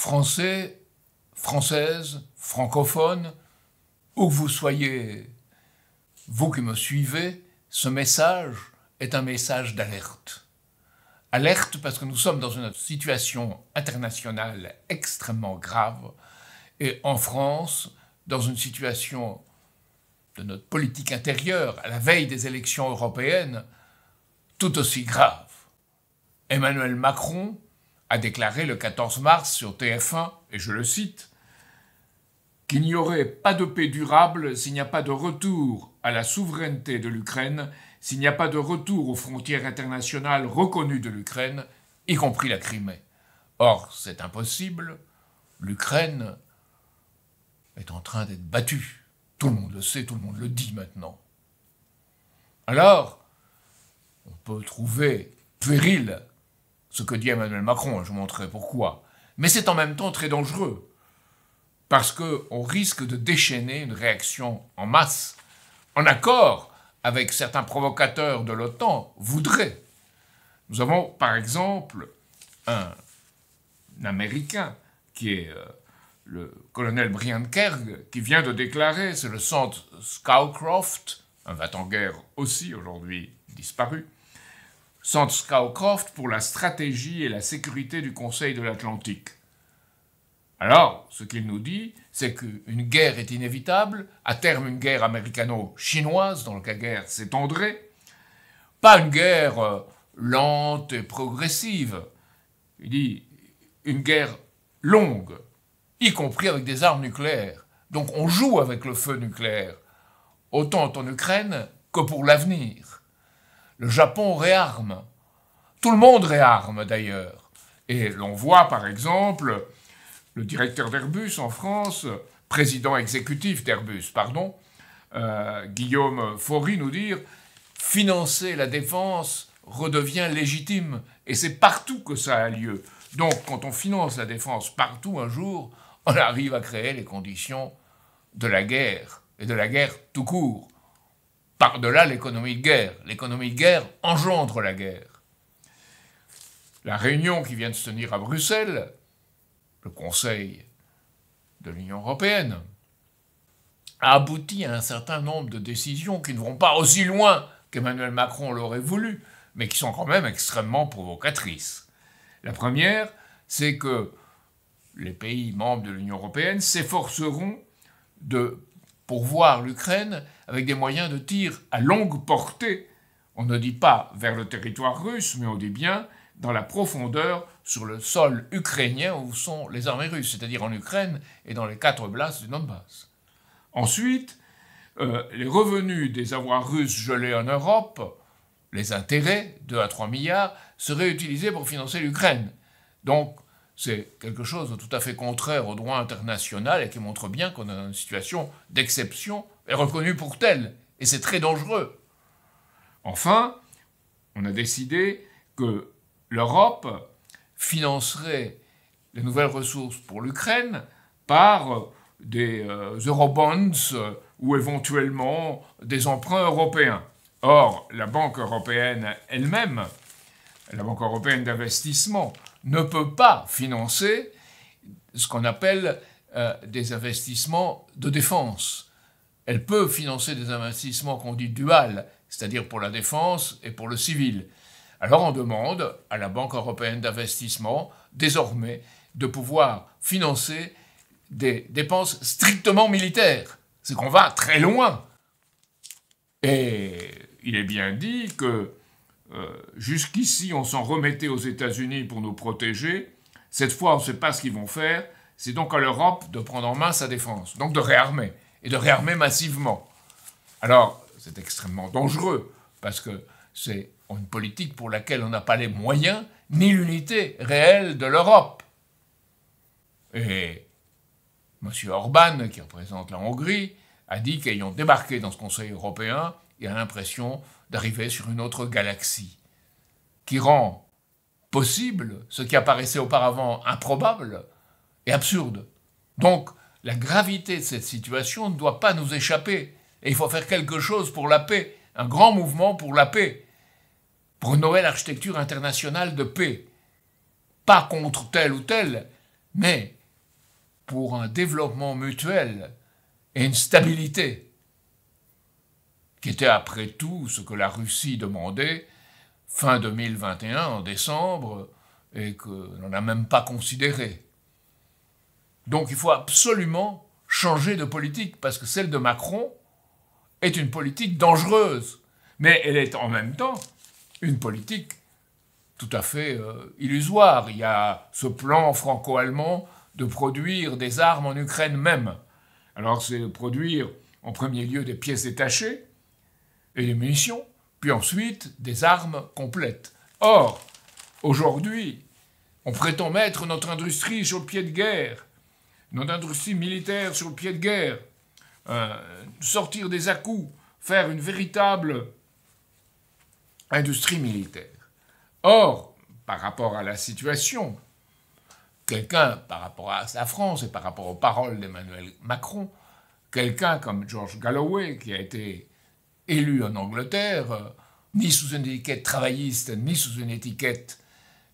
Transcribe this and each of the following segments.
Français, Françaises, francophones, où que vous soyez, vous qui me suivez, ce message est un message d'alerte. Alerte parce que nous sommes dans une situation internationale extrêmement grave et en France, dans une situation de notre politique intérieure, à la veille des élections européennes, tout aussi grave. Emmanuel Macron a déclaré le 14 mars sur TF1, et je le cite, qu'il n'y aurait pas de paix durable s'il n'y a pas de retour à la souveraineté de l'Ukraine, s'il n'y a pas de retour aux frontières internationales reconnues de l'Ukraine, y compris la Crimée. Or, c'est impossible. L'Ukraine est en train d'être battue. Tout le monde le sait, tout le monde le dit maintenant. Alors, on peut trouver puéril ce que dit Emmanuel Macron, je vous montrerai pourquoi. Mais c'est en même temps très dangereux, parce qu'on risque de déchaîner une réaction en masse, en accord avec certains provocateurs de l'OTAN voudraient. Nous avons par exemple un Américain qui est le colonel Brian Kerg, qui vient de déclarer, c'est le centre Scowcroft, un va-t-en-guerre aussi aujourd'hui disparu, centre Scowcroft pour la stratégie et la sécurité du Conseil de l'Atlantique. Alors, ce qu'il nous dit, c'est qu'une guerre est inévitable, à terme une guerre américano-chinoise, dont la guerre s'étendrait, pas une guerre lente et progressive, il dit une guerre longue, y compris avec des armes nucléaires. Donc on joue avec le feu nucléaire, autant en Ukraine que pour l'avenir. Le Japon réarme, tout le monde réarme d'ailleurs, et l'on voit par exemple le directeur d'Airbus en France, président exécutif d'Airbus, pardon, Guillaume Faury nous dire « Financer la défense redevient légitime » et c'est partout que ça a lieu. Donc quand on finance la défense partout un jour, on arrive à créer les conditions de la guerre, et de la guerre tout court. Par-delà l'économie de guerre. L'économie de guerre engendre la guerre. La réunion qui vient de se tenir à Bruxelles, le Conseil de l'Union européenne, a abouti à un certain nombre de décisions qui ne vont pas aussi loin qu'Emmanuel Macron l'aurait voulu, mais qui sont quand même extrêmement provocatrices. La première, c'est que les pays membres de l'Union européenne s'efforceront de pourvoir l'Ukraine avec des moyens de tir à longue portée. On ne dit pas vers le territoire russe, mais on dit bien dans la profondeur sur le sol ukrainien où sont les armées russes, c'est-à-dire en Ukraine et dans les 4 places du Donbass. Ensuite, les revenus des avoirs russes gelés en Europe, les intérêts, 2 à 3 milliards, seraient utilisés pour financer l'Ukraine. Donc, c'est quelque chose de tout à fait contraire au droit international et qui montre bien qu'on est dans une situation d'exception et reconnue pour telle. Et c'est très dangereux. Enfin, on a décidé que l'Europe financerait les nouvelles ressources pour l'Ukraine par des eurobonds ou éventuellement des emprunts européens. Or, la Banque européenne elle-même, la Banque européenne d'investissement, ne peut pas financer ce qu'on appelle des investissements de défense. Elle peut financer des investissements qu'on dit duals, c'est-à-dire pour la défense et pour le civil. Alors on demande à la Banque européenne d'investissement, désormais, de pouvoir financer des dépenses strictement militaires. C'est qu'on va très loin. Et il est bien dit que jusqu'ici, on s'en remettait aux États-Unis pour nous protéger. Cette fois, on ne sait pas ce qu'ils vont faire. C'est donc à l'Europe de prendre en main sa défense, donc de réarmer, et de réarmer massivement. Alors, c'est extrêmement dangereux, parce que c'est une politique pour laquelle on n'a pas les moyens, ni l'unité réelle de l'Europe. Et M. Orban, qui représente la Hongrie, a dit qu'ayant débarqué dans ce Conseil européen, il a l'impression d'arriver sur une autre galaxie, qui rend possible ce qui apparaissait auparavant improbable et absurde. Donc, la gravité de cette situation ne doit pas nous échapper, et il faut faire quelque chose pour la paix, un grand mouvement pour la paix, pour une nouvelle architecture internationale de paix. Pas contre tel ou tel, mais pour un développement mutuel et une stabilité, qui était après tout ce que la Russie demandait fin 2021, en décembre, et que l'on n'a même pas considéré. Donc il faut absolument changer de politique, parce que celle de Macron est une politique dangereuse, mais elle est en même temps une politique tout à fait illusoire. Il y a ce plan franco-allemand de produire des armes en Ukraine même. Alors c'est de produire en premier lieu des pièces détachées et des munitions, puis ensuite des armes complètes. Or, aujourd'hui, on prétend mettre notre industrie sur le pied de guerre, notre industrie militaire sur le pied de guerre, sortir des à-coups, faire une véritable industrie militaire. Or, par rapport à la situation, quelqu'un, par rapport à la France et par rapport aux paroles d'Emmanuel Macron, quelqu'un comme George Galloway, qui a été élu en Angleterre, ni sous une étiquette travailliste, ni sous une étiquette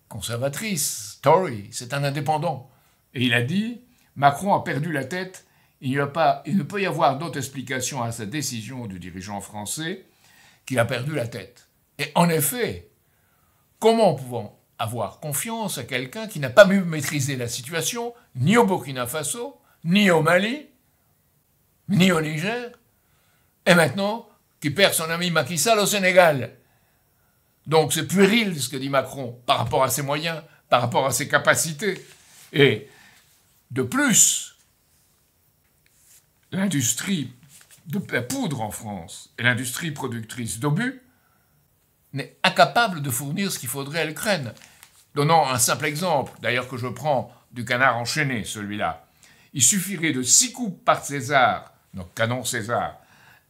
conservatrice, Tory, c'est un indépendant. Et il a dit, Macron a perdu la tête, il ne peut y avoir d'autre explication à sa décision du dirigeant français qu'il a perdu la tête. Et en effet, comment pouvons avoir confiance à quelqu'un qui n'a pas pu maîtriser la situation, ni au Burkina Faso, ni au Mali, ni au Niger, et maintenant qui perd son ami Macky Sall au Sénégal. Donc c'est puéril ce que dit Macron par rapport à ses moyens, par rapport à ses capacités. Et de plus, l'industrie de la poudre en France et l'industrie productrice d'obus n'est incapable de fournir ce qu'il faudrait à l'Ukraine. Donnant un simple exemple, d'ailleurs que je prends du canard enchaîné, celui-là. Il suffirait de 6 coups par César, donc canon César,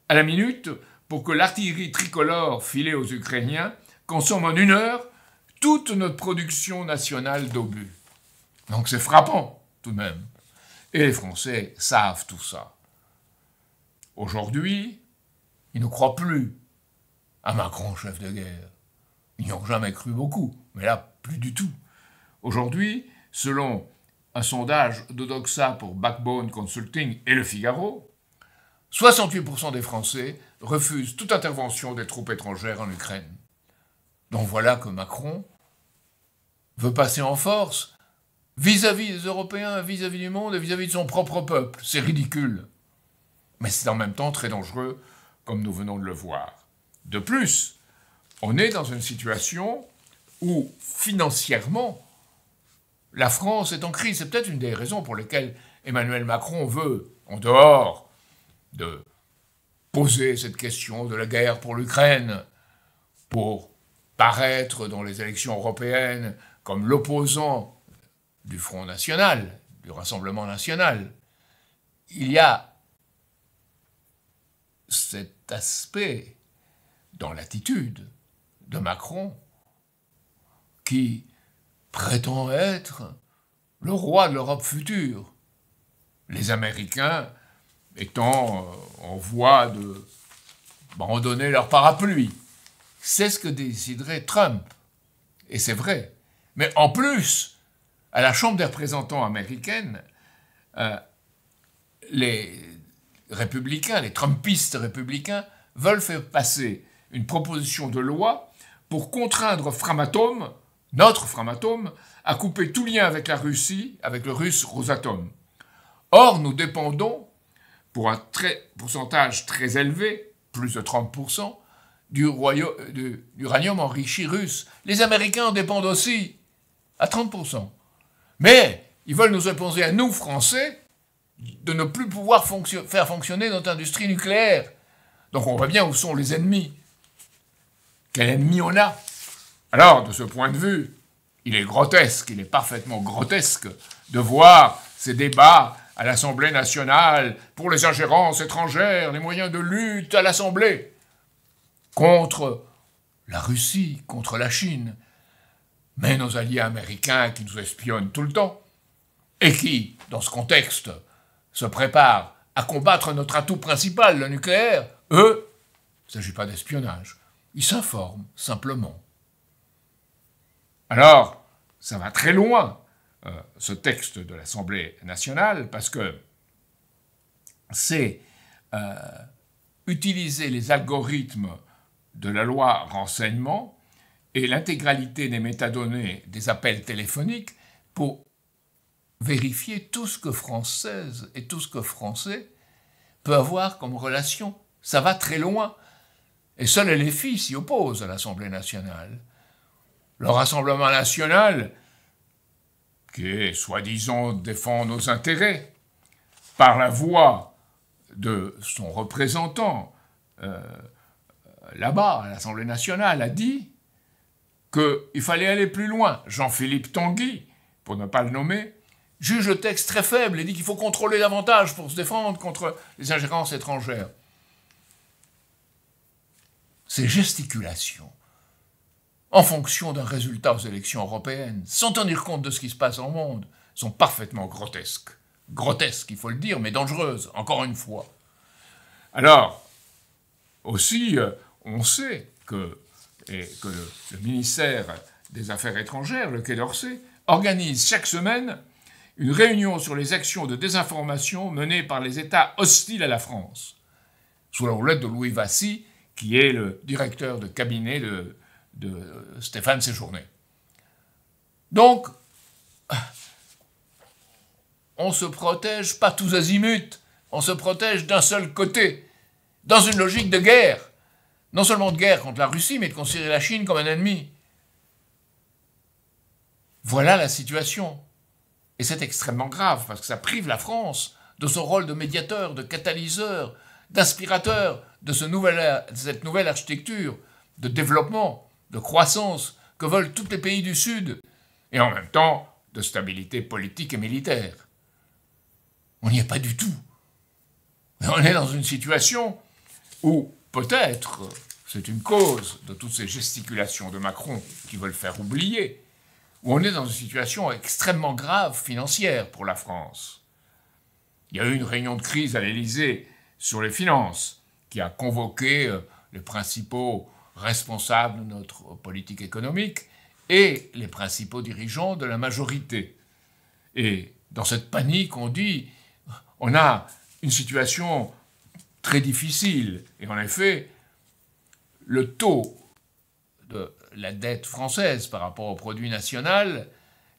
à la minute pour que l'artillerie tricolore filée aux Ukrainiens consomme en 1 heure toute notre production nationale d'obus. Donc c'est frappant, tout de même. Et les Français savent tout ça. Aujourd'hui, ils ne croient plus à Macron, chef de guerre. Ils n'y ont jamais cru beaucoup, mais là, plus du tout. Aujourd'hui, selon un sondage d'Odoxa pour Backbone Consulting et Le Figaro, 68% des Français refusent toute intervention des troupes étrangères en Ukraine. Donc voilà que Macron veut passer en force vis-à-vis des Européens, vis-à-vis du monde et vis-à-vis de son propre peuple. C'est ridicule. Mais c'est en même temps très dangereux, comme nous venons de le voir. De plus, on est dans une situation où, financièrement, la France est en crise. C'est peut-être une des raisons pour lesquelles Emmanuel Macron veut, en dehors de poser cette question de la guerre pour l'Ukraine, pour paraître dans les élections européennes comme l'opposant du Front National, du Rassemblement National. Il y a cet aspect dans l'attitude de Macron qui prétend être le roi de l'Europe future. Les Américains étant en voie d'abandonner leur parapluie. C'est ce que déciderait Trump. Et c'est vrai. Mais en plus, à la Chambre des représentants américaine, les républicains, les trumpistes républicains, veulent faire passer une proposition de loi pour contraindre Framatome, notre Framatome, à couper tout lien avec la Russie, avec le russe Rosatom. Or, nous dépendons, pour un pourcentage très élevé, plus de 30%, d'uranium enrichi russe. Les Américains en dépendent aussi, à 30%. Mais ils veulent nous imposer à nous, Français, de ne plus pouvoir faire fonctionner notre industrie nucléaire. Donc on voit bien où sont les ennemis. Quel ennemi on a? Alors, de ce point de vue, il est grotesque, il est parfaitement grotesque de voir ces débats à l'Assemblée nationale pour les ingérences étrangères, les moyens de lutte à l'Assemblée contre la Russie, contre la Chine, mais nos alliés américains qui nous espionnent tout le temps et qui, dans ce contexte, se préparent à combattre notre atout principal, le nucléaire, eux, il ne s'agit pas d'espionnage. Ils s'informent, simplement. Alors, ça va très loin ce texte de l'Assemblée nationale, parce que c'est utiliser les algorithmes de la loi renseignement et l'intégralité des métadonnées des appels téléphoniques pour vérifier tout ce que Française et tout ce que Français peut avoir comme relation. Ça va très loin. Et seuls les filles s'y opposent à l'Assemblée nationale. Le Rassemblement national, qui est soi-disant défend nos intérêts, par la voix de son représentant là-bas, à l'Assemblée nationale, a dit qu'il fallait aller plus loin. Jean-Philippe Tanguy, pour ne pas le nommer, juge le texte très faible et dit qu'il faut contrôler davantage pour se défendre contre les ingérences étrangères. Ces gesticulations, en fonction d'un résultat aux élections européennes, sans tenir compte de ce qui se passe dans le monde, sont parfaitement grotesques. Grotesques, il faut le dire, mais dangereuses, encore une fois. Alors, aussi, on sait que le ministère des Affaires étrangères, le Quai d'Orsay, organise chaque semaine une réunion sur les actions de désinformation menées par les États hostiles à la France, sous la houlette de Louis Vassy, qui est le directeur de cabinet de Stéphane Séjourné. Donc, on se protège pas tous azimuts, on se protège d'un seul côté, dans une logique de guerre. Non seulement de guerre contre la Russie, mais de considérer la Chine comme un ennemi. Voilà la situation. Et c'est extrêmement grave, parce que ça prive la France de son rôle de médiateur, de catalyseur, d'inspirateur de cette nouvelle architecture de développement, de croissance que veulent tous les pays du Sud, et en même temps de stabilité politique et militaire. On n'y est pas du tout. Mais on est dans une situation où, peut-être, c'est une cause de toutes ces gesticulations de Macron qui veulent faire oublier, où on est dans une situation extrêmement grave financière pour la France. Il y a eu une réunion de crise à l'Élysée sur les finances qui a convoqué les principaux responsables de notre politique économique et les principaux dirigeants de la majorité. Et dans cette panique, on dit on a une situation très difficile. Et en effet, le taux de la dette française par rapport au produit national,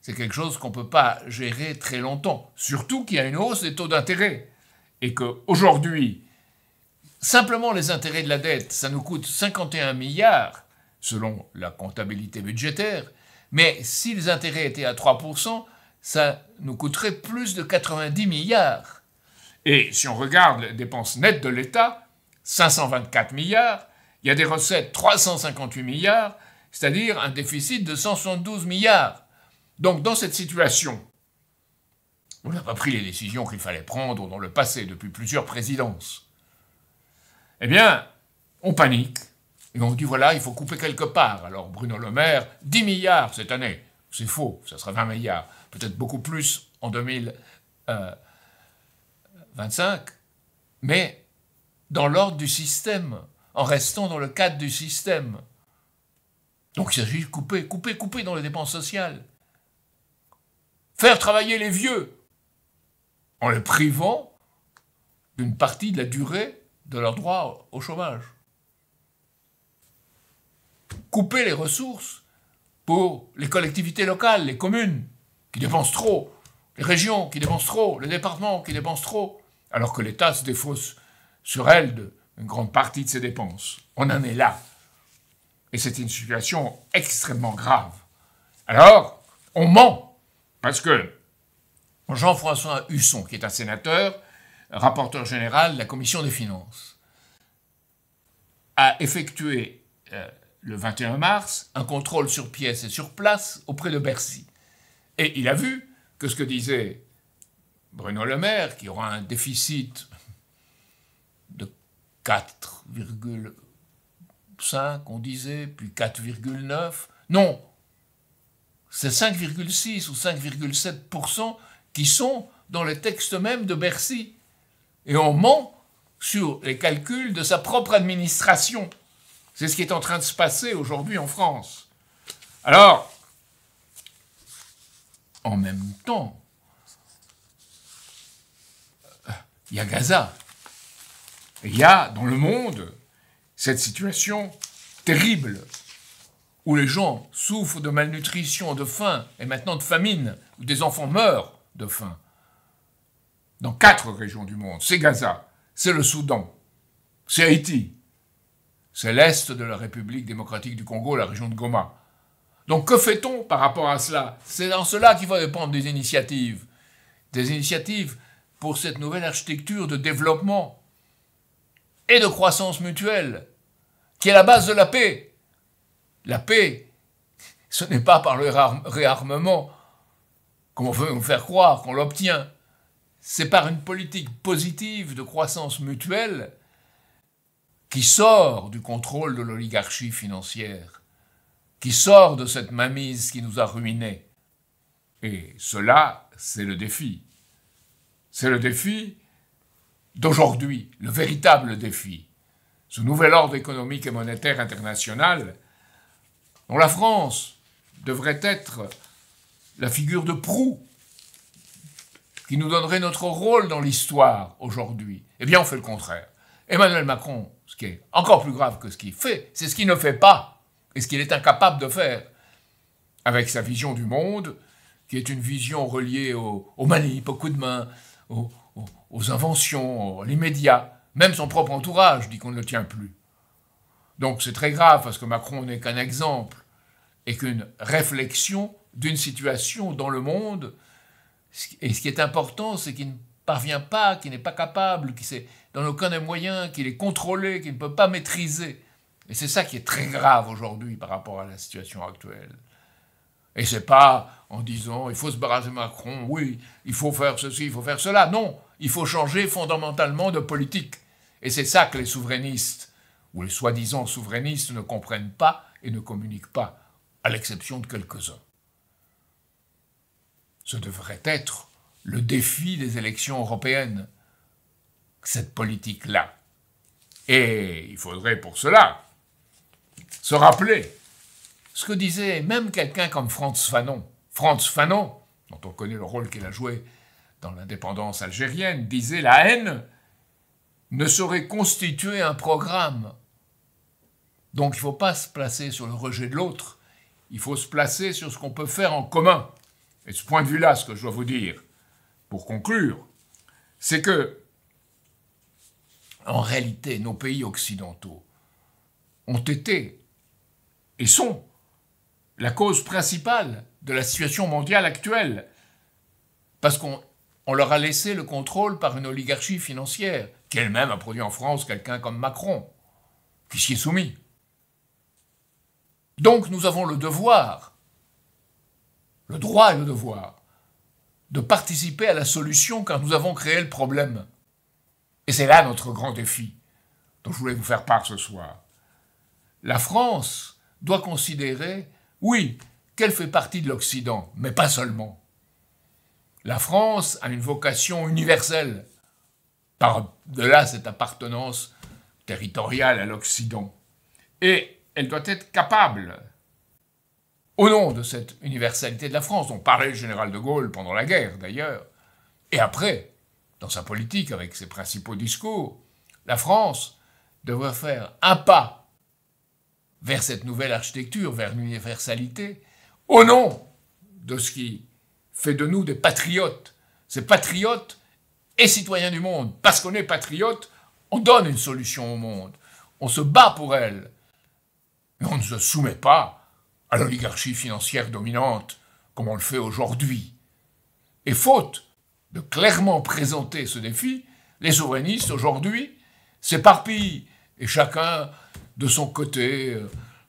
c'est quelque chose qu'on ne peut pas gérer très longtemps. Surtout qu'il y a une hausse des taux d'intérêt. Et qu'aujourd'hui, simplement les intérêts de la dette, ça nous coûte 51 milliards, selon la comptabilité budgétaire. Mais si les intérêts étaient à 3%, ça nous coûterait plus de 90 milliards. Et si on regarde les dépenses nettes de l'État, 524 milliards, il y a des recettes 358 milliards, c'est-à-dire un déficit de 172 milliards. Donc dans cette situation, on n'a pas pris les décisions qu'il fallait prendre dans le passé depuis plusieurs présidences. Eh bien, on panique et on dit voilà, il faut couper quelque part. Alors Bruno Le Maire, 10 milliards cette année. C'est faux, ça sera 20 milliards, peut-être beaucoup plus en 2025, mais dans l'ordre du système, en restant dans le cadre du système. Donc il s'agit de couper dans les dépenses sociales. Faire travailler les vieux en les privant d'une partie de la durée de leur droit au chômage. Couper les ressources pour les collectivités locales, les communes qui dépensent trop, les régions qui dépensent trop, les départements qui dépensent trop, alors que l'État se défausse sur elles d'une grande partie de ses dépenses. On en est là. Et c'est une situation extrêmement grave. Alors, on ment, parce que Jean-François Husson, qui est un sénateur, rapporteur général de la Commission des finances, a effectué le 21 mars un contrôle sur pièce et sur place auprès de Bercy. Et il a vu que ce que disait Bruno Le Maire, qui aura un déficit de 4,5, on disait, puis 4,9, non, c'est 5,6 ou 5,7% qui sont dans les textes mêmes de Bercy. Et on ment sur les calculs de sa propre administration. C'est ce qui est en train de se passer aujourd'hui en France. Alors, en même temps, il y a Gaza. Et il y a dans le monde cette situation terrible où les gens souffrent de malnutrition, de faim, et maintenant de famine, où des enfants meurent de faim. Dans 4 régions du monde. C'est Gaza, c'est le Soudan, c'est Haïti, c'est l'Est de la République démocratique du Congo, la région de Goma. Donc que fait-on par rapport à cela? C'est dans cela qu'il faut prendre des initiatives. Des initiatives pour cette nouvelle architecture de développement et de croissance mutuelle, qui est la base de la paix. La paix, ce n'est pas par le réarmement qu'on veut nous faire croire qu'on l'obtient. C'est par une politique positive de croissance mutuelle qui sort du contrôle de l'oligarchie financière, qui sort de cette mainmise qui nous a ruinés. Et cela, c'est le défi. C'est le défi d'aujourd'hui, le véritable défi. Ce nouvel ordre économique et monétaire international dont la France devrait être la figure de proue qui nous donnerait notre rôle dans l'histoire aujourd'hui. Eh bien, on fait le contraire. Emmanuel Macron, ce qui est encore plus grave que ce qu'il fait, c'est ce qu'il ne fait pas et ce qu'il est incapable de faire avec sa vision du monde, qui est une vision reliée aux manips, aux coups de main, aux inventions, à l'immédiat. Même son propre entourage dit qu'on ne le tient plus. Donc c'est très grave parce que Macron n'est qu'un exemple et qu'une réflexion d'une situation dans le monde. Et ce qui est important, c'est qu'il ne parvient pas, qu'il n'est pas capable, qu'il ne donne aucun des moyens, qu'il est contrôlé, qu'il ne peut pas maîtriser. Et c'est ça qui est très grave aujourd'hui par rapport à la situation actuelle. Et c'est pas en disant il faut se barrager Macron, oui, il faut faire ceci, il faut faire cela. Non, il faut changer fondamentalement de politique. Et c'est ça que les souverainistes, ou les soi-disant souverainistes, ne comprennent pas et ne communiquent pas, à l'exception de quelques-uns. Ce devrait être le défi des élections européennes, cette politique-là. Et il faudrait pour cela se rappeler ce que disait même quelqu'un comme Frantz Fanon. Frantz Fanon, dont on connaît le rôle qu'il a joué dans l'indépendance algérienne, disait « La haine ne saurait constituer un programme. » Donc il ne faut pas se placer sur le rejet de l'autre, il faut se placer sur ce qu'on peut faire en commun. Et de ce point de vue-là, ce que je dois vous dire, pour conclure, c'est que, en réalité, nos pays occidentaux ont été et sont la cause principale de la situation mondiale actuelle, parce qu'on leur a laissé le contrôle par une oligarchie financière, qui elle-même a produit en France quelqu'un comme Macron, qui s'y est soumis. Donc nous avons le devoir, le droit et le devoir, de participer à la solution car nous avons créé le problème. Et c'est là notre grand défi, dont je voulais vous faire part ce soir. La France doit considérer, oui, qu'elle fait partie de l'Occident, mais pas seulement. La France a une vocation universelle, par-delà cette appartenance territoriale à l'Occident. Et elle doit être capable, au nom de cette universalité de la France, dont parlait le général de Gaulle pendant la guerre d'ailleurs, et après, dans sa politique avec ses principaux discours, la France devrait faire un pas vers cette nouvelle architecture, vers l'universalité, au nom de ce qui fait de nous des patriotes. Ces patriotes et citoyens du monde. Parce qu'on est patriote, on donne une solution au monde. On se bat pour elle. Mais on ne se soumet pas à l'oligarchie financière dominante comme on le fait aujourd'hui. Et faute de clairement présenter ce défi, les souverainistes aujourd'hui s'éparpillent et chacun de son côté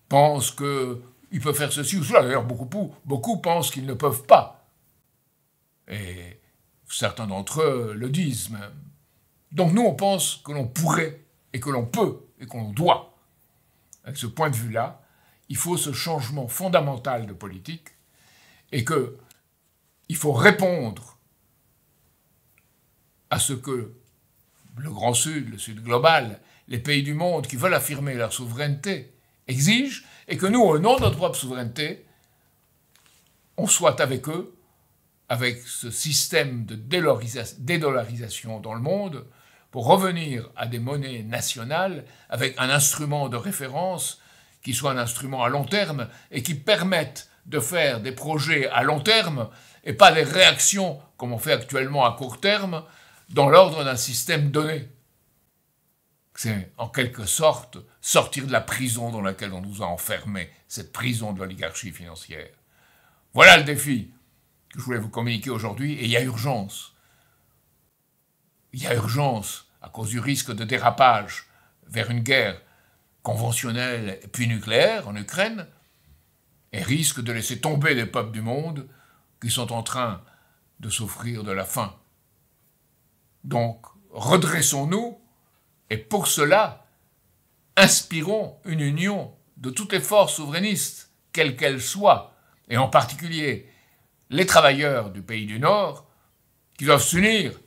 pense qu'il peut faire ceci ou cela. D'ailleurs, beaucoup pensent qu'ils ne peuvent pas. Et certains d'entre eux le disent même. Donc nous, on pense que l'on pourrait et que l'on peut et qu'on doit. Avec ce point de vue-là, il faut ce changement fondamental de politique et qu'il faut répondre à ce que le Grand Sud, le Sud global, les pays du monde qui veulent affirmer leur souveraineté exigent et que nous, au nom de notre propre souveraineté, on soit avec eux avec ce système de dédollarisation dans le monde pour revenir à des monnaies nationales avec un instrument de référence qui soit un instrument à long terme et qui permette de faire des projets à long terme et pas des réactions comme on fait actuellement à court terme dans l'ordre d'un système donné. C'est en quelque sorte sortir de la prison dans laquelle on nous a enfermés, cette prison de l'oligarchie financière. Voilà le défi que je voulais vous communiquer aujourd'hui, et il y a urgence. Il y a urgence à cause du risque de dérapage vers une guerre conventionnelle puis nucléaire en Ukraine, et risque de laisser tomber les peuples du monde qui sont en train de souffrir de la faim. Donc, redressons-nous, et pour cela, inspirons une union de toutes les forces souverainistes, quelles qu'elles soient, et en particulier les travailleurs du pays du Nord, qui doivent s'unir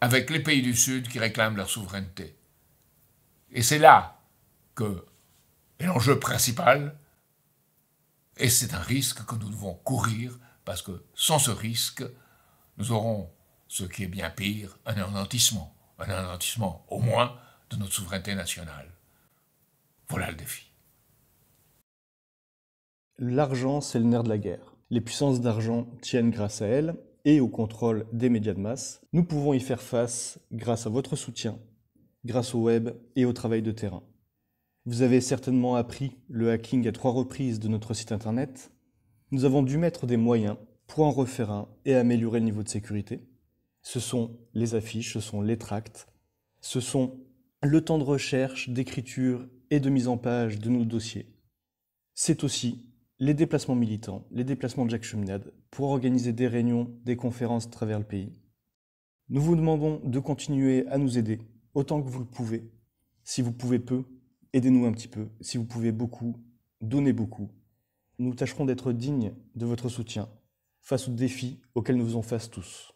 avec les pays du Sud qui réclament leur souveraineté. Et c'est là que est l'enjeu principal, et c'est un risque que nous devons courir, parce que sans ce risque, nous aurons ce qui est bien pire, un anéantissement au moins de notre souveraineté nationale. Voilà le défi. L'argent, c'est le nerf de la guerre. Les puissances d'argent tiennent grâce à elle et au contrôle des médias de masse. Nous pouvons y faire face grâce à votre soutien, grâce au web et au travail de terrain. Vous avez certainement appris le hacking à 3 reprises de notre site internet. Nous avons dû mettre des moyens pour en refaire un et améliorer le niveau de sécurité. Ce sont les affiches, ce sont les tracts, ce sont le temps de recherche, d'écriture et de mise en page de nos dossiers. C'est aussi les déplacements militants, les déplacements de Jacques Cheminade pour organiser des réunions, des conférences à travers le pays. Nous vous demandons de continuer à nous aider autant que vous le pouvez. Si vous pouvez peu, aidez-nous un petit peu. Si vous pouvez beaucoup, donnez beaucoup. Nous tâcherons d'être dignes de votre soutien face aux défis auxquels nous faisons face tous.